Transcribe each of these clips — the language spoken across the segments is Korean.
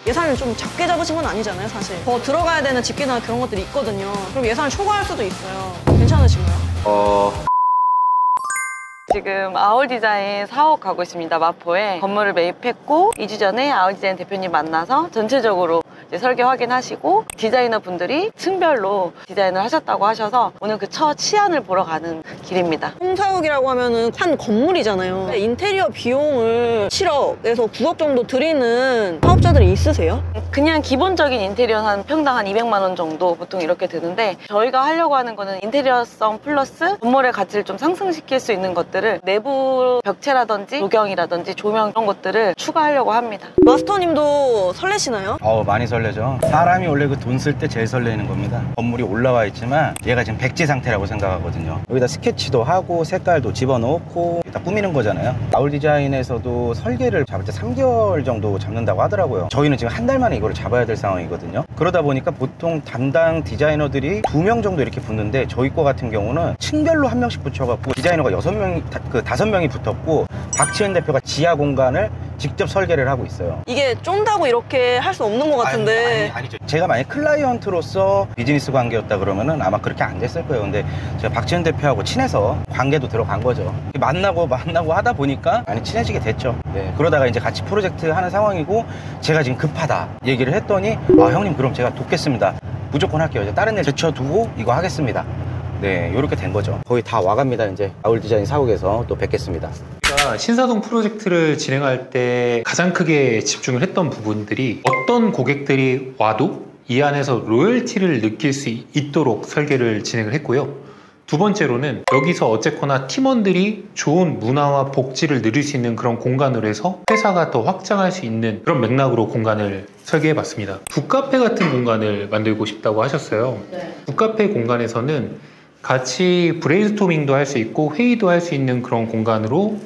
예산을 좀 작게 잡으신 건 아니잖아요, 사실. 더 들어가야 되는 집기나 그런 것들이 있거든요. 그럼 예산을 초과할 수도 있어요. 괜찮으신가요? 지금 아울디자인 사옥 가고 있습니다. 마포에 건물을 매입했고 2주 전에 아울디자인 대표님 만나서 전체적으로 이제 설계 확인하시고 디자이너 분들이 층별로 디자인을 하셨다고 하셔서 오늘 그 첫 시안을 보러 가는 길입니다. 홍사옥이라고 하면은 한 건물이잖아요. 인테리어 비용을 7억에서 9억 정도 드리는 사업자들이 있으세요? 그냥 기본적인 인테리어는 한 평당 한 200만 원 정도 보통 이렇게 드는데 저희가 하려고 하는 거는 인테리어성 플러스 건물의 가치를 좀 상승시킬 수 있는 것들을 내부 벽체라든지 조경이라든지 조명 이런 것들을 추가하려고 합니다. 마스터님도 설레시나요? 많이 설레죠. 사람이 원래 그 돈 쓸 때 제일 설레는 겁니다. 건물이 올라와 있지만 얘가 지금 백지 상태라고 생각하거든요. 여기다 스케치도 하고 색깔도 집어넣고 다 꾸미는 거잖아요. 아울디자인에서도 설계를 잡을 때 3개월 정도 잡는다고 하더라고요. 저희는 지금 한 달 만에 이거를 잡아야 될 상황이거든요. 그러다 보니까 보통 담당 디자이너들이 2명 정도 이렇게 붙는데 저희 거 같은 경우는 층별로 한 명씩 붙여갖고 디자이너가 5명이 붙었고 박지현 대표가 지하 공간을 직접 설계를 하고 있어요. 이게 쫀다고 이렇게 할 수 없는 것 같은데. 아니죠. 제가 만약 클라이언트로서 비즈니스 관계였다 그러면은 아마 그렇게 안 됐을 거예요. 근데 제가 박지현 대표하고 친해서 관계도 들어간 거죠. 만나고 하다 보니까 많이 친해지게 됐죠. 네. 그러다가 이제 같이 프로젝트 하는 상황이고 제가 지금 급하다 얘기를 했더니 형님 그럼 제가 돕겠습니다. 무조건 할게요. 이제 다른 일 제쳐두고 이거 하겠습니다. 네, 이렇게 된 거죠. 거의 다 와갑니다. 이제 아울디자인 사옥에서 또 뵙겠습니다. 신사동 프로젝트를 진행할 때 가장 크게 집중을 했던 부분들이 어떤 고객들이 와도 이 안에서 로열티를 느낄 수 있도록 설계를 진행을 했고요. 두 번째로는 여기서 어쨌거나 팀원들이 좋은 문화와 복지를 누릴 수 있는 그런 공간으로 해서 회사가 더 확장할 수 있는 그런 맥락으로 공간을 설계해 봤습니다. 북카페 같은 공간을 만들고 싶다고 하셨어요. 북카페 공간에서는 같이 브레인스토밍도 할 수 있고 회의도 할 수 있는 그런 공간으로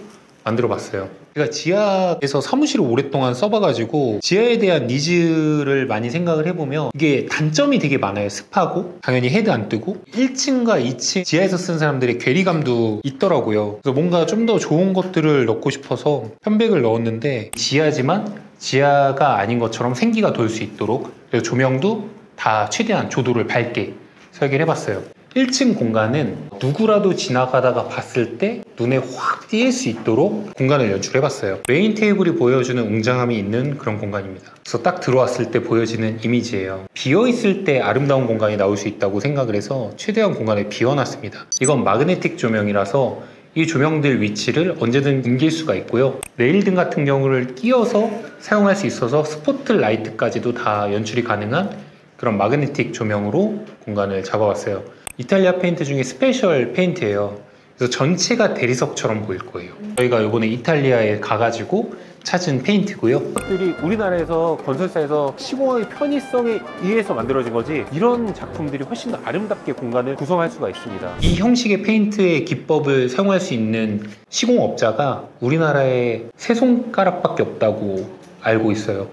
만들어 봤어요. 제가 지하에서 사무실을 오랫동안 써봐가지고 지하에 대한 니즈를 많이 생각을 해보면 이게 단점이 되게 많아요. 습하고 당연히 헤드 안 뜨고 1층과 2층 지하에서 쓴 사람들의 괴리감도 있더라고요. 그래서 뭔가 좀 더 좋은 것들을 넣고 싶어서 편백을 넣었는데 지하지만 지하가 아닌 것처럼 생기가 돌 수 있도록 그래서 조명도 다 최대한 조도를 밝게 설계를 해봤어요. 1층 공간은 누구라도 지나가다가 봤을 때 눈에 확 띄일 수 있도록 공간을 연출해봤어요. 메인 테이블이 보여주는 웅장함이 있는 그런 공간입니다. 그래서 딱 들어왔을 때 보여지는 이미지예요. 비어있을 때 아름다운 공간이 나올 수 있다고 생각을 해서 최대한 공간을 비워놨습니다. 이건 마그네틱 조명이라서 이 조명들 위치를 언제든 옮길 수가 있고요. 레일등 같은 경우를 끼워서 사용할 수 있어서 스포트라이트까지도 다 연출이 가능한 그런 마그네틱 조명으로 공간을 잡아왔어요. 이탈리아 페인트 중에 스페셜 페인트예요. 그래서 전체가 대리석처럼 보일 거예요. 저희가 이번에 이탈리아에 가가지고 찾은 페인트고요. 것들이 우리나라에서 건설사에서 시공의 편의성에 의해서 만들어진 거지 이런 작품들이 훨씬 더 아름답게 공간을 구성할 수가 있습니다. 이 형식의 페인트의 기법을 사용할 수 있는 시공업자가 우리나라에 3손가락밖에 없다고 알고 있어요.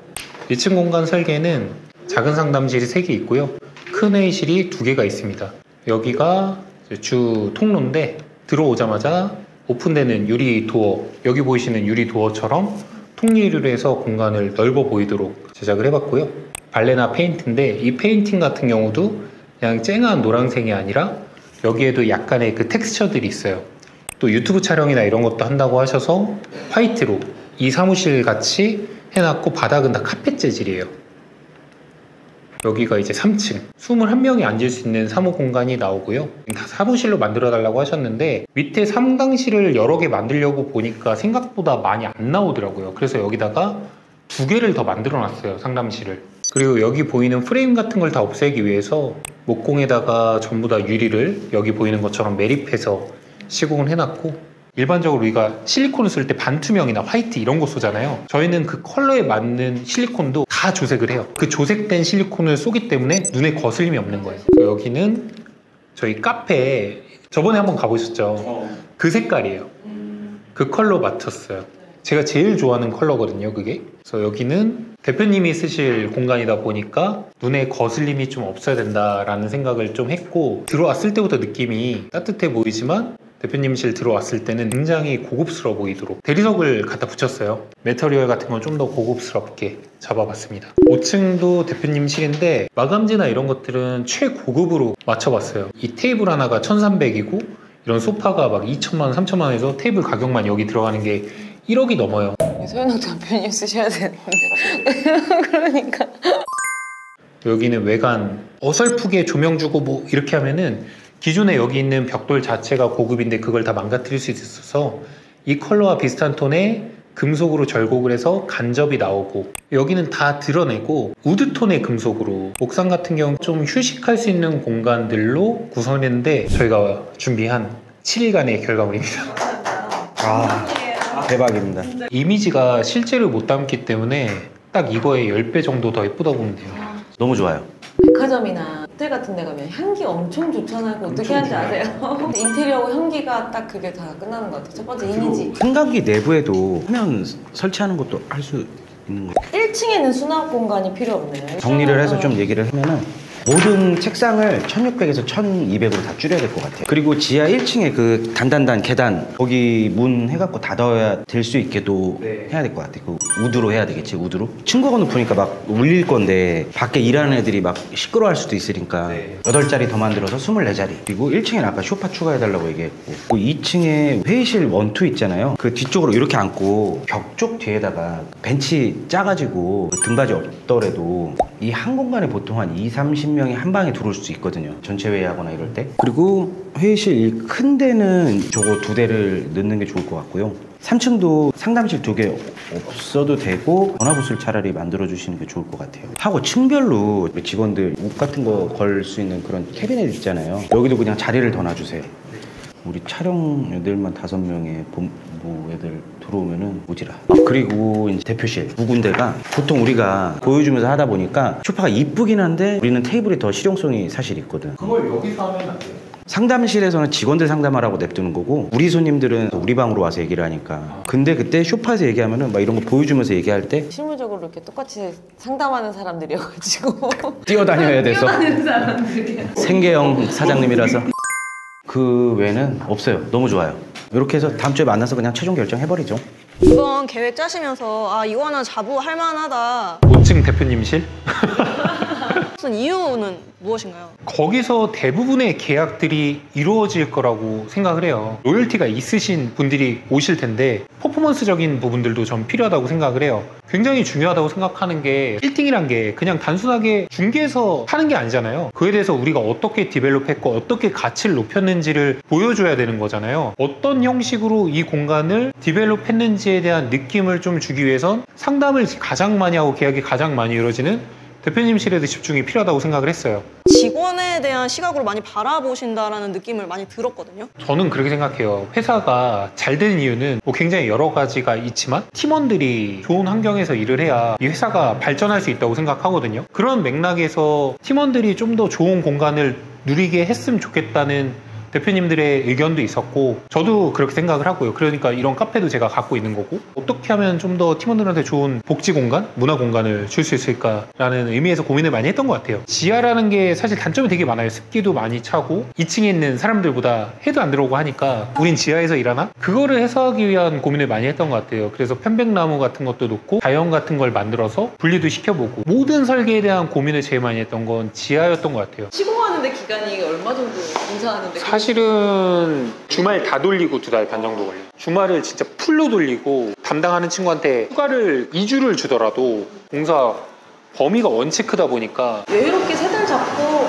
1층 공간 설계는 작은 상담실이 3개 있고요. 큰 회의실이 2개가 있습니다. 여기가 주 통로인데 들어오자마자 오픈되는 유리 도어, 여기 보이시는 유리 도어처럼 통유리로 해서 공간을 넓어 보이도록 제작을 해봤고요. 발레나 페인트인데 이 페인팅 같은 경우도 그냥 쨍한 노란색이 아니라 여기에도 약간의 그 텍스처들이 있어요. 또 유튜브 촬영이나 이런 것도 한다고 하셔서 화이트로 이 사무실 같이 해놨고 바닥은 다 카펫 재질이에요. 여기가 이제 3층 21명이 앉을 수 있는 사무 공간이 나오고요. 다 사무실로 만들어 달라고 하셨는데 밑에 상당실을 여러 개 만들려고 보니까 생각보다 많이 안 나오더라고요. 그래서 여기다가 2개를 더 만들어 놨어요. 상담실을. 그리고 여기 보이는 프레임 같은 걸 다 없애기 위해서 목공에다가 전부 다 유리를 여기 보이는 것처럼 매립해서 시공을 해놨고, 일반적으로 우리가 실리콘을 쓸 때 반투명이나 화이트 이런 거 쏘잖아요. 저희는 그 컬러에 맞는 실리콘도 다 조색을 해요. 그 조색된 실리콘을 쏘기 때문에 눈에 거슬림이 없는 거예요. 여기는 저희 카페 저번에 한번 가보셨죠? 그 색깔이에요. 그 컬러 맞췄어요. 제가 제일 좋아하는 컬러거든요, 그게. 그래서 여기는 대표님이 쓰실 공간이다 보니까 눈에 거슬림이 좀 없어야 된다라는 생각을 좀 했고, 들어왔을 때부터 느낌이 따뜻해 보이지만 대표님실 들어왔을 때는 굉장히 고급스러워 보이도록 대리석을 갖다 붙였어요. 매터리얼 같은 건 좀 더 고급스럽게 잡아봤습니다. 5층도 대표님실인데 마감재나 이런 것들은 최고급으로 맞춰봤어요. 이 테이블 하나가 1,300이고 이런 소파가 막 2천만 원, 3천만 원에서 테이블 가격만 여기 들어가는 게 1억이 넘어요. 소연욱 대표님 쓰셔야 되는데. 그러니까. 여기는 외관 어설프게 조명 주고 뭐 이렇게 하면은 기존에 여기 있는 벽돌 자체가 고급인데 그걸 다 망가뜨릴 수 있어서 이 컬러와 비슷한 톤의 금속으로 절곡을 해서 간접이 나오고 여기는 다 드러내고 우드톤의 금속으로 옥상 같은 경우 좀 휴식할 수 있는 공간들로 구성했는데 저희가 준비한 7일간의 결과물입니다. 아, 대박입니다. 이미지가 실제로 못 담기 때문에 딱 이거의 10배 정도 더 예쁘다고 보면 돼요. 너무 좋아요. 백화점이나 호텔 같은 데 가면 향기 엄청 좋잖아요. 그거 어떻게 하는지 아세요? 인테리어하고 향기가 딱 그게 다 끝나는 것 같아요. 첫 번째 이미지. 승강기 내부에도 화면 설치하는 것도 할 수 있는 거예요. 1층에는 수납 공간이 필요 없네요. 정리를 해서 좀 얘기를 하면은 모든 책상을 1600에서 1200으로 다 줄여야 될 것 같아요. 그리고 지하 1층에 그 단단단 계단 거기 문 해갖고 닫아야 될 수 있게도 해야 될 것 같아요. 그 우드로 해야 되겠지, 우드로. 층고가 높으니까 막 울릴 건데 밖에 일하는 애들이 막 시끄러워할 수도 있으니까 8자리 더 만들어서 24자리. 그리고 1층에는 아까 소파 추가해달라고 얘기했고 2층에 회의실 1, 2 있잖아요. 그 뒤쪽으로 이렇게 앉고 벽 쪽 뒤에다가 벤치 짜가지고 등받이 없더라도 이 한 공간에 보통 한 2, 30명이 한 방에 들어올 수 있거든요. 전체 회의하거나 이럴 때. 그리고 회의실 큰 데는 저거 2대를 넣는 게 좋을 것 같고요. 3층도 상담실 2개 없어도 되고 전화부스를 차라리 만들어 주시는 게 좋을 것 같아요. 하고 층별로 직원들 옷 같은 거 걸 수 있는 그런 캐비넷 있잖아요. 여기도 그냥 자리를 더 놔주세요. 우리 촬영 애들만 5명의 본부 애들 들어오면은 오지라. 그리고 이제 대표실 2군데가 보통 우리가 보여주면서 하다 보니까 소파가 이쁘긴 한데 우리는 테이블이 더 실용성이 사실 있거든. 그걸 여기서 하면 안 돼요? 상담실에서는 직원들 상담하라고 냅두는 거고 우리 손님들은 우리 방으로 와서 얘기를 하니까. 근데 그때 소파에서 얘기하면은 막 이런 거 보여주면서 얘기할 때 실무적으로 이렇게 똑같이 상담하는 사람들이어가지고 뛰어다녀야 돼서 뛰어다니는 사람들이에요. 생계형 사장님이라서 그 외에는 없어요. 너무 좋아요. 이렇게 해서 다음 주에 만나서 그냥 최종 결정해버리죠. 이번 계획 짜시면서 아 이거는 자부할 만하다. 5층 대표님실? 무슨 이유는 무엇인가요? 거기서 대부분의 계약들이 이루어질 거라고 생각을 해요. 로열티가 있으신 분들이 오실 텐데 퍼포먼스적인 부분들도 전 필요하다고 생각을 해요. 굉장히 중요하다고 생각하는 게 1등이란 게 그냥 단순하게 중개에서 하는 게 아니잖아요. 그에 대해서 우리가 어떻게 디벨롭했고 어떻게 가치를 높였는지를 보여줘야 되는 거잖아요. 어떤 형식으로 이 공간을 디벨롭했는지에 대한 느낌을 좀 주기 위해선 상담을 가장 많이 하고 계약이 가장 많이 이루어지는 대표님실에도 집중이 필요하다고 생각을 했어요. 직원에 대한 시각으로 많이 바라보신다라는 느낌을 많이 들었거든요. 저는 그렇게 생각해요. 회사가 잘 되는 이유는 뭐 굉장히 여러 가지가 있지만 팀원들이 좋은 환경에서 일을 해야 이 회사가 발전할 수 있다고 생각하거든요. 그런 맥락에서 팀원들이 좀 더 좋은 공간을 누리게 했으면 좋겠다는 대표님들의 의견도 있었고 저도 그렇게 생각을 하고요. 그러니까 이런 카페도 제가 갖고 있는 거고 어떻게 하면 좀 더 팀원들한테 좋은 복지 공간, 문화 공간을 줄 수 있을까라는 의미에서 고민을 많이 했던 것 같아요. 지하라는 게 사실 단점이 되게 많아요. 습기도 많이 차고 2층에 있는 사람들보다 해도 안 들어오고 하니까 우린 지하에서 일하나? 그거를 해소하기 위한 고민을 많이 했던 것 같아요. 그래서 편백나무 같은 것도 놓고 자연 같은 걸 만들어서 분리도 시켜보고 모든 설계에 대한 고민을 제일 많이 했던 건 지하였던 것 같아요. 시공하는데 기간이 얼마 정도 공사하는데? 사실은 주말 다 돌리고 2달 반 정도 걸려요. 주말을 진짜 풀로 돌리고 담당하는 친구한테 휴가를 2주를 주더라도 공사 범위가 원체 크다 보니까 여유롭게 3달 잡고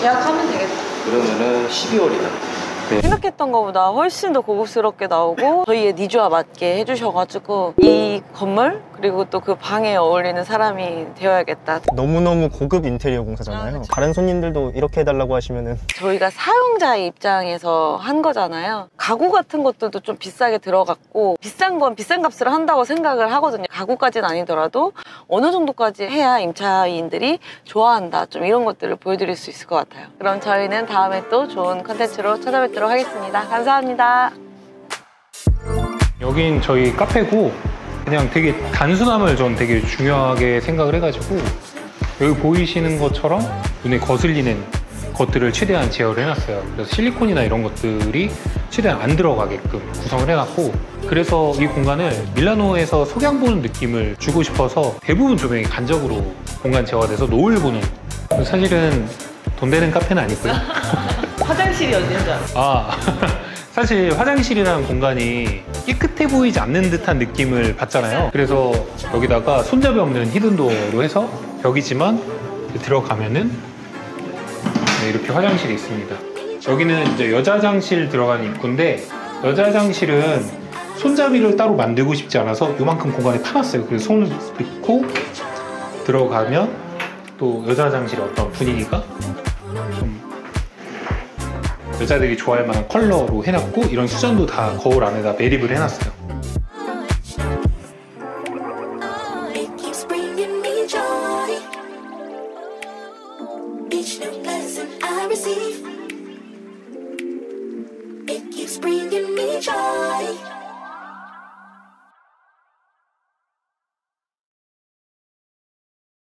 계약하면 되겠다. 그러면은 12월이다. 생각했던 것보다 훨씬 더 고급스럽게 나오고 저희의 니즈와 맞게 해주셔가지고 이 건물 그리고 또 그 방에 어울리는 사람이 되어야겠다. 너무너무 고급 인테리어 공사잖아요. 다른 손님들도 이렇게 해달라고 하시면은 저희가 사용자의 입장에서 한 거잖아요. 가구 같은 것들도 좀 비싸게 들어갔고 비싼 건 비싼 값을 한다고 생각을 하거든요. 가구까지는 아니더라도 어느 정도까지 해야 임차인들이 좋아한다. 좀 이런 것들을 보여드릴 수 있을 것 같아요. 그럼 저희는 다음에 또 좋은 컨텐츠로 찾아뵙도록 하겠습니다. 감사합니다. 여긴 저희 카페고 그냥 되게 단순함을 전 되게 중요하게 생각을 해가지고 여기 보이시는 것처럼 눈에 거슬리는 것들을 최대한 제어를 해놨어요. 그래서 실리콘이나 이런 것들이 최대한 안 들어가게끔 구성을 해놨고, 그래서 이 공간을 밀라노에서 석양 보는 느낌을 주고 싶어서 대부분 조명이 간접으로 공간 제어가 돼서 노을 보는, 사실은 돈 되는 카페는 아니고요. 화장실이 어디인지 알아? 사실 화장실이라는 공간이 깨끗해 보이지 않는 듯한 느낌을 받잖아요. 그래서 여기다가 손잡이 없는 히든도어로 해서 벽이지만 들어가면은 이렇게 화장실이 있습니다. 여기는 이제 여자 화장실 들어가는 입구인데, 여자 화장실은 손잡이를 따로 만들고 싶지 않아서 이만큼 공간에 파놨어요. 그래서 손을 넣고 들어가면 또 여자 화장실의 어떤 분위기가 좀 여자들이 좋아할 만한 컬러로 해놨고, 이런 수전도 다 거울 안에다 매립을 해놨어요. It keeps bringing me joy. Each new blessing I receive.